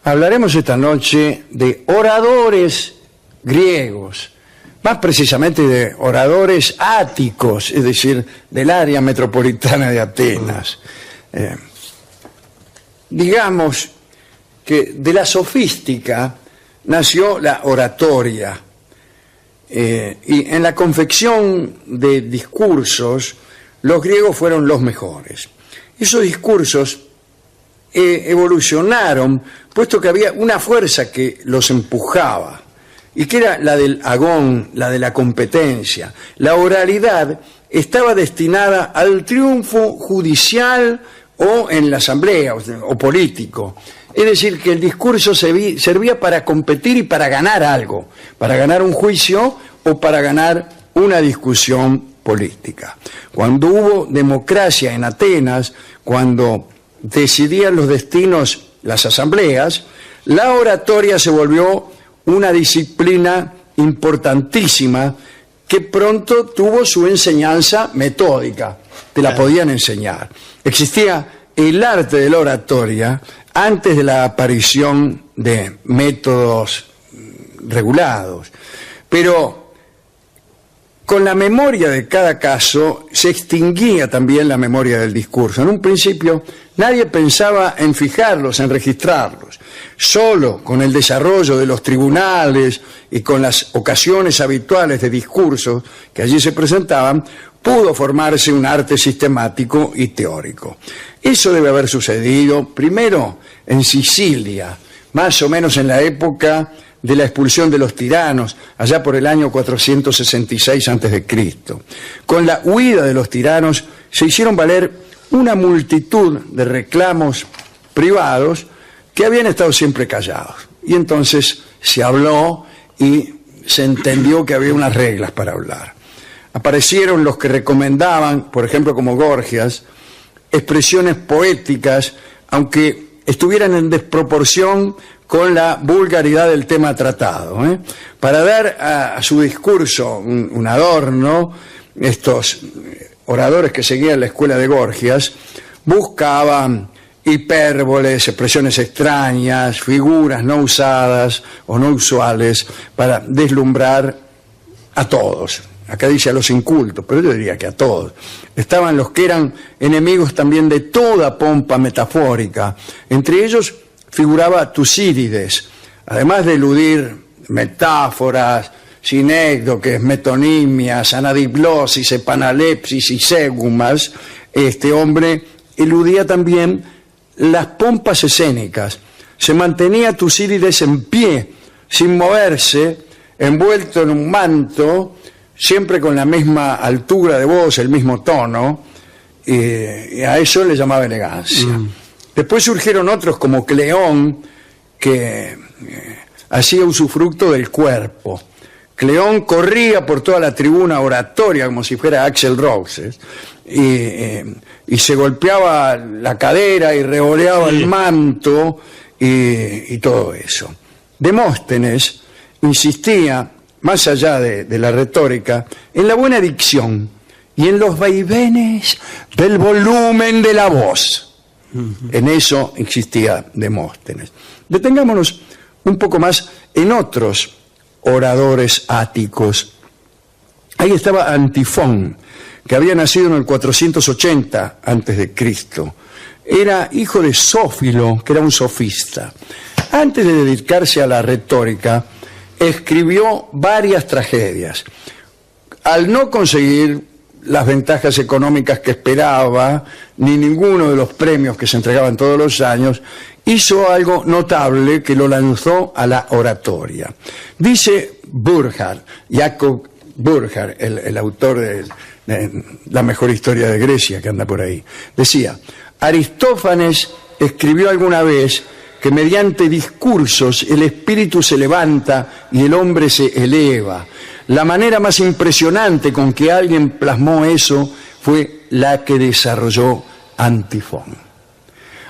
Hablaremos esta noche de oradores griegos, más precisamente de oradores áticos, es decir, del área metropolitana de Atenas. Digamos que de la sofística nació la oratoria, y en la confección de discursos los griegos fueron los mejores. Esos discursos evolucionaron, puesto que había una fuerza que los empujaba, y que era la del agón, la de la competencia. La oralidad estaba destinada al triunfo judicial o en la asamblea o político. Es decir, que el discurso servía para competir y para ganar algo, para ganar un juicio o para ganar una discusión política. Cuando hubo democracia en Atenas, cuando decidían los destinos las asambleas, la oratoria se volvió una disciplina importantísima que pronto tuvo su enseñanza metódica. Te la podían enseñar. Existía el arte de la oratoria antes de la aparición de métodos regulados. Pero con la memoria de cada caso se extinguía también la memoria del discurso. En un principio nadie pensaba en fijarlos, en registrarlos. Solo con el desarrollo de los tribunales y con las ocasiones habituales de discursos que allí se presentaban, pudo formarse un arte sistemático y teórico. Eso debe haber sucedido primero en Sicilia, más o menos en la época de la expulsión de los tiranos, allá por el año 466 a.C. Con la huida de los tiranos se hicieron valer una multitud de reclamos privados que habían estado siempre callados. Y entonces se habló y se entendió que había unas reglas para hablar. Aparecieron los que recomendaban, por ejemplo como Gorgias, expresiones poéticas, aunque estuvieran en desproporción con la vulgaridad del tema tratado. Para dar a su discurso un adorno, estos oradores que seguían la escuela de Gorgias buscaban hipérboles, expresiones extrañas, figuras no usadas o no usuales para deslumbrar a todos. Acá dice a los incultos, pero yo diría que a todos. Estaban los que eran enemigos también de toda pompa metafórica. Entre ellos figuraba Tucídides, además de eludir metáforas, sinécdoques, metonimias, anadiplosis, epanalepsis y ségumas. Este hombre eludía también las pompas escénicas. Se mantenía Tucídides en pie, sin moverse, envuelto en un manto, siempre con la misma altura de voz, el mismo tono, y a eso le llamaba elegancia. Después surgieron otros como Cleón, que hacía usufructo del cuerpo. Cleón corría por toda la tribuna oratoria como si fuera Axl Rose, y se golpeaba la cadera y revoleaba el manto y todo eso. Demóstenes insistía, más allá de la retórica, en la buena dicción y en los vaivenes del volumen de la voz. En eso existía Demóstenes. Detengámonos un poco más en otros oradores áticos. Ahí estaba Antifón, que había nacido en el 480 a.C. Era hijo de Sófilo, que era un sofista. Antes de dedicarse a la retórica, escribió varias tragedias. Al no conseguir las ventajas económicas que esperaba, ni ninguno de los premios que se entregaban todos los años, hizo algo notable que lo lanzó a la oratoria. Dice Burckhardt, Jacob Burckhardt, el autor de la mejor historia de Grecia que anda por ahí, decía: Aristófanes escribió alguna vez que mediante discursos el espíritu se levanta y el hombre se eleva. La manera más impresionante con que alguien plasmó eso fue la que desarrolló Antifón.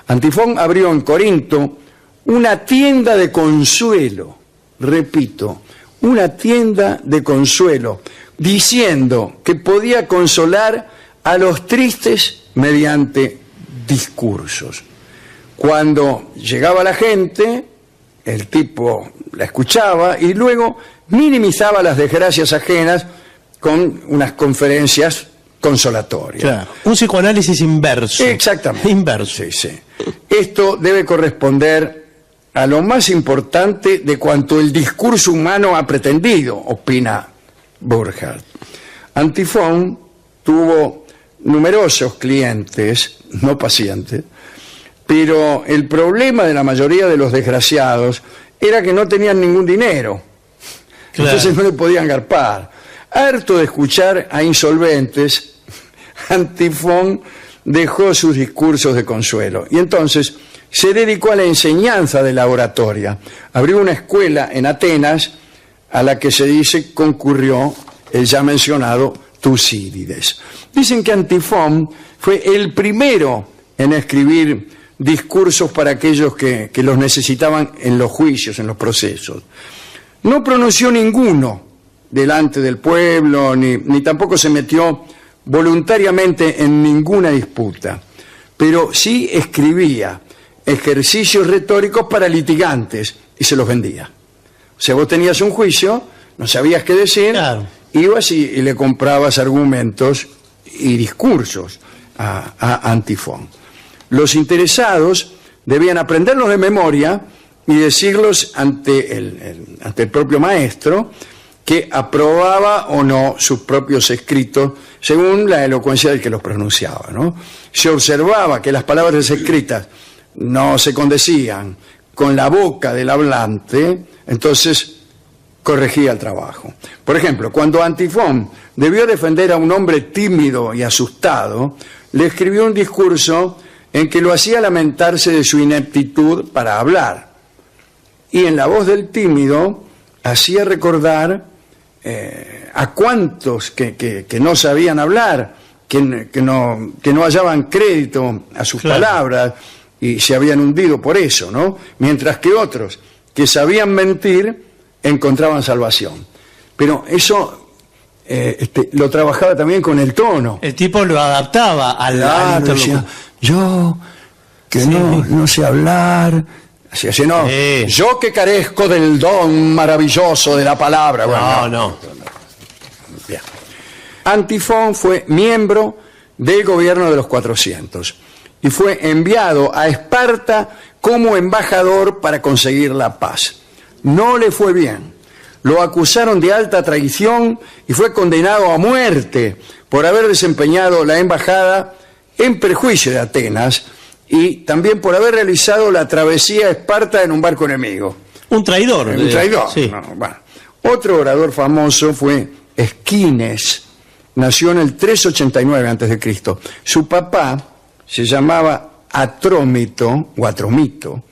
Antifón abrió en Corinto una tienda de consuelo, repito, una tienda de consuelo, diciendo que podía consolar a los tristes mediante discursos. Cuando llegaba la gente, el tipo la escuchaba y luego minimizaba las desgracias ajenas con unas conferencias consolatorias. Claro, un psicoanálisis inverso. Exactamente. Inverso. Sí, sí. Esto debe corresponder a lo más importante de cuanto el discurso humano ha pretendido, opina Burkhardt. Antifón tuvo numerosos clientes, no pacientes, pero el problema de la mayoría de los desgraciados era que no tenían ningún dinero. Claro. Entonces no le podían garpar. Harto de escuchar a insolventes, Antifón dejó sus discursos de consuelo y entonces se dedicó a la enseñanza de la oratoria. Abrió una escuela en Atenas a la que se dice concurrió el ya mencionado Tucídides. Dicen que Antifón fue el primero en escribir discursos para aquellos que los necesitaban en los juicios, en los procesos. No pronunció ninguno delante del pueblo, ni tampoco se metió voluntariamente en ninguna disputa, pero sí escribía ejercicios retóricos para litigantes y se los vendía. O sea, vos tenías un juicio, no sabías qué decir, claro, ibas y le comprabas argumentos y discursos a Antifón. Los interesados debían aprenderlos de memoria y decirlos ante el propio maestro, que aprobaba o no sus propios escritos según la elocuencia del que los pronunciaba, ¿no? Se observaba que las palabras escritas no se condecían con la boca del hablante, entonces corregía el trabajo. Por ejemplo, cuando Antifón debió defender a un hombre tímido y asustado, le escribió un discurso en que lo hacía lamentarse de su ineptitud para hablar. Y en la voz del tímido hacía recordar a cuantos que no sabían hablar, que no hallaban crédito a sus palabras y se habían hundido por eso, ¿no? Mientras que otros que sabían mentir encontraban salvación. Pero eso lo trabajaba también con el tono. El tipo lo adaptaba al decía, yo que sí, no sé hablar. Así, no. Sí. Yo que carezco del don maravilloso de la palabra. Bueno, no. Bien. Antifón fue miembro del gobierno de los 400 y fue enviado a Esparta como embajador para conseguir la paz. No le fue bien. Lo acusaron de alta traición y fue condenado a muerte por haber desempeñado la embajada en perjuicio de Atenas, y también por haber realizado la travesía a Esparta en un barco enemigo. Un traidor. Un traidor. Sí. No, bueno. Otro orador famoso fue Esquines. Nació en el 389 a.C. Su papá se llamaba Atrómito, o Atromito.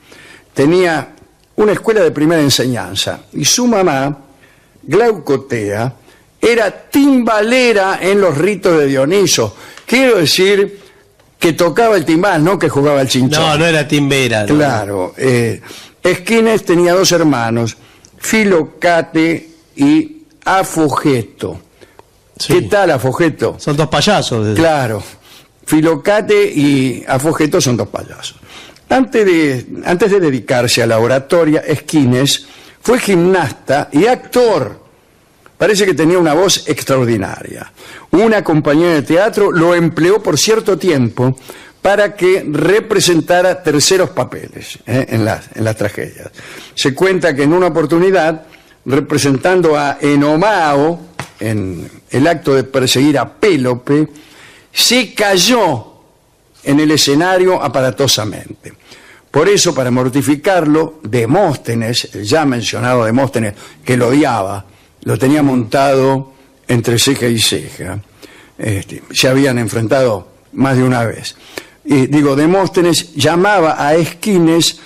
Tenía una escuela de primera enseñanza. Y su mamá, Glaucotea, era timbalera en los ritos de Dioniso. Quiero decir que tocaba el timbal, no que jugaba al chinchón. No era timbera. Claro. Esquines tenía dos hermanos, Filocate y Afogeto. Sí. ¿Qué tal Afogeto? Son dos payasos. Claro. Filocate y Afogeto son dos payasos. Antes de dedicarse a la oratoria, Esquines fue gimnasta y actor. Parece que tenía una voz extraordinaria. Una compañía de teatro lo empleó por cierto tiempo para que representara terceros papeles en las tragedias. Se cuenta que en una oportunidad, representando a Enomao en el acto de perseguir a Pélope, se cayó en el escenario aparatosamente. Por eso, para mortificarlo, Demóstenes, el ya mencionado Demóstenes, que lo odiaba, lo tenía montado entre ceja y ceja. Se habían enfrentado más de una vez. Demóstenes llamaba a Esquines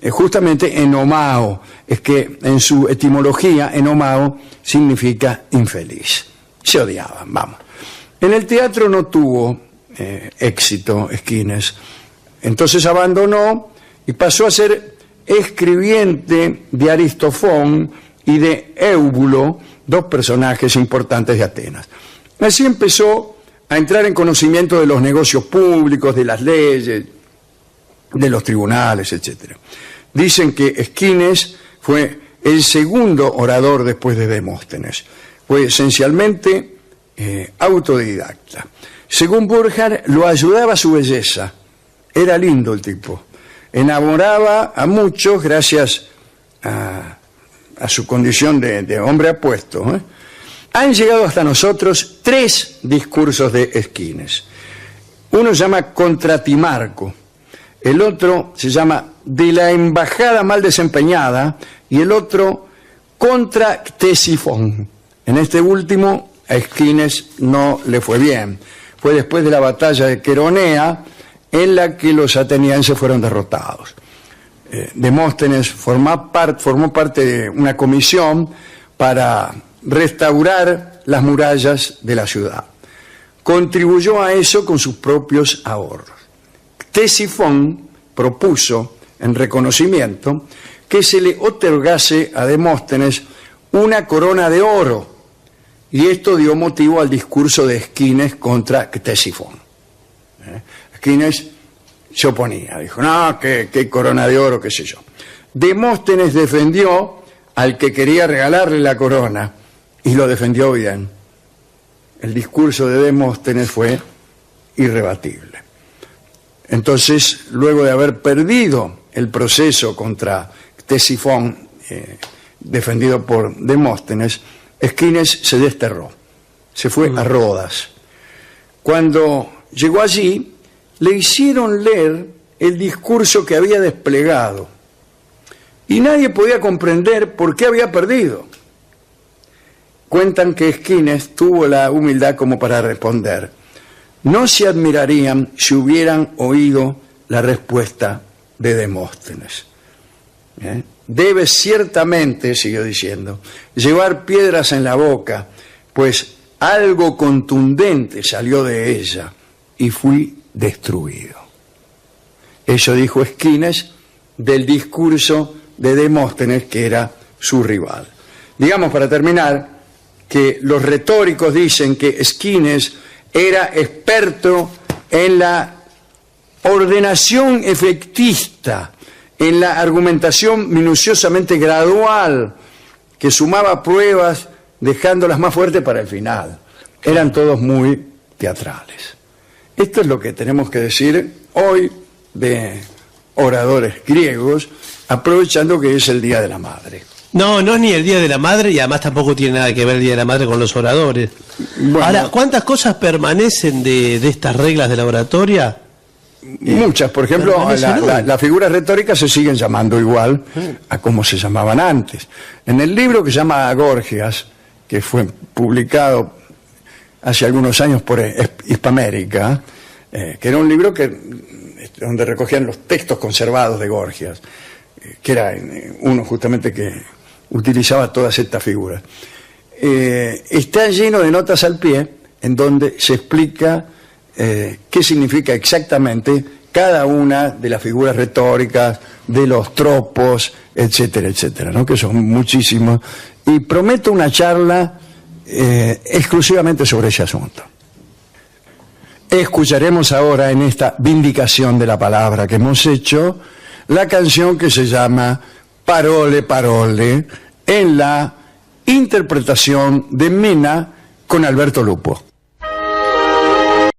justamente Enomao. Es que en su etimología, Enomao significa infeliz. Se odiaban, vamos. En el teatro no tuvo éxito Esquines. Entonces abandonó y pasó a ser escribiente de Aristofón y de Éubulo, dos personajes importantes de Atenas. Así empezó a entrar en conocimiento de los negocios públicos, de las leyes, de los tribunales, etc. Dicen que Esquines fue el segundo orador después de Demóstenes. Fue esencialmente autodidacta. Según Burckhardt, lo ayudaba su belleza. Era lindo el tipo. Enamoraba a muchos gracias a su condición de hombre apuesto. Han llegado hasta nosotros 3 discursos de Esquines. Uno se llama Contra Timarco, el otro se llama De la embajada mal desempeñada y el otro Contra Ctesifón. En este último a Esquines no le fue bien. Fue después de la batalla de Queronea en la que los atenienses fueron derrotados. Demóstenes formó parte de una comisión para restaurar las murallas de la ciudad. Contribuyó a eso con sus propios ahorros. Ctesifón propuso, en reconocimiento, que se le otorgase a Demóstenes una corona de oro, y esto dio motivo al discurso de Esquines contra Ctesifón. Esquines se oponía, dijo, no, que corona de oro, qué sé yo. Demóstenes defendió al que quería regalarle la corona, y lo defendió bien. El discurso de Demóstenes fue irrebatible. Entonces, luego de haber perdido el proceso contra Ctesifón, defendido por Demóstenes, Esquines se desterró, se fue a Rodas. Cuando llegó allí, le hicieron leer el discurso que había desplegado, y nadie podía comprender por qué había perdido. Cuentan que Esquines tuvo la humildad como para responder: no se admirarían si hubieran oído la respuesta de Demóstenes. Debe ciertamente, siguió diciendo, llevar piedras en la boca, pues algo contundente salió de ella y fui destruido. Eso dijo Esquines del discurso de Demóstenes, que era su rival. Digamos, para terminar, que los retóricos dicen que Esquines era experto en la ordenación efectista, en la argumentación minuciosamente gradual, que sumaba pruebas dejándolas más fuertes para el final. Eran todos muy teatrales. Esto es lo que tenemos que decir hoy de oradores griegos, aprovechando que es el Día de la Madre. No, no es ni el Día de la Madre, y además tampoco tiene nada que ver el Día de la Madre con los oradores. Bueno, ahora, ¿cuántas cosas permanecen de estas reglas de la oratoria? Muchas. Por ejemplo, las figuras retóricas se siguen llamando igual a como se llamaban antes. En el libro que se llama Gorgias, que fue publicado hace algunos años por Hispamérica, que era un libro donde recogían los textos conservados de Gorgias, que era uno justamente que utilizaba todas estas figuras. Está lleno de notas al pie en donde se explica qué significa exactamente cada una de las figuras retóricas, de los tropos, etcétera, etcétera, ¿no? Que son muchísimos. Y prometo una charla exclusivamente sobre ese asunto. Escucharemos ahora, en esta vindicación de la palabra que hemos hecho, la canción que se llama Parole, Parole, en la interpretación de Mina con Alberto Lupo.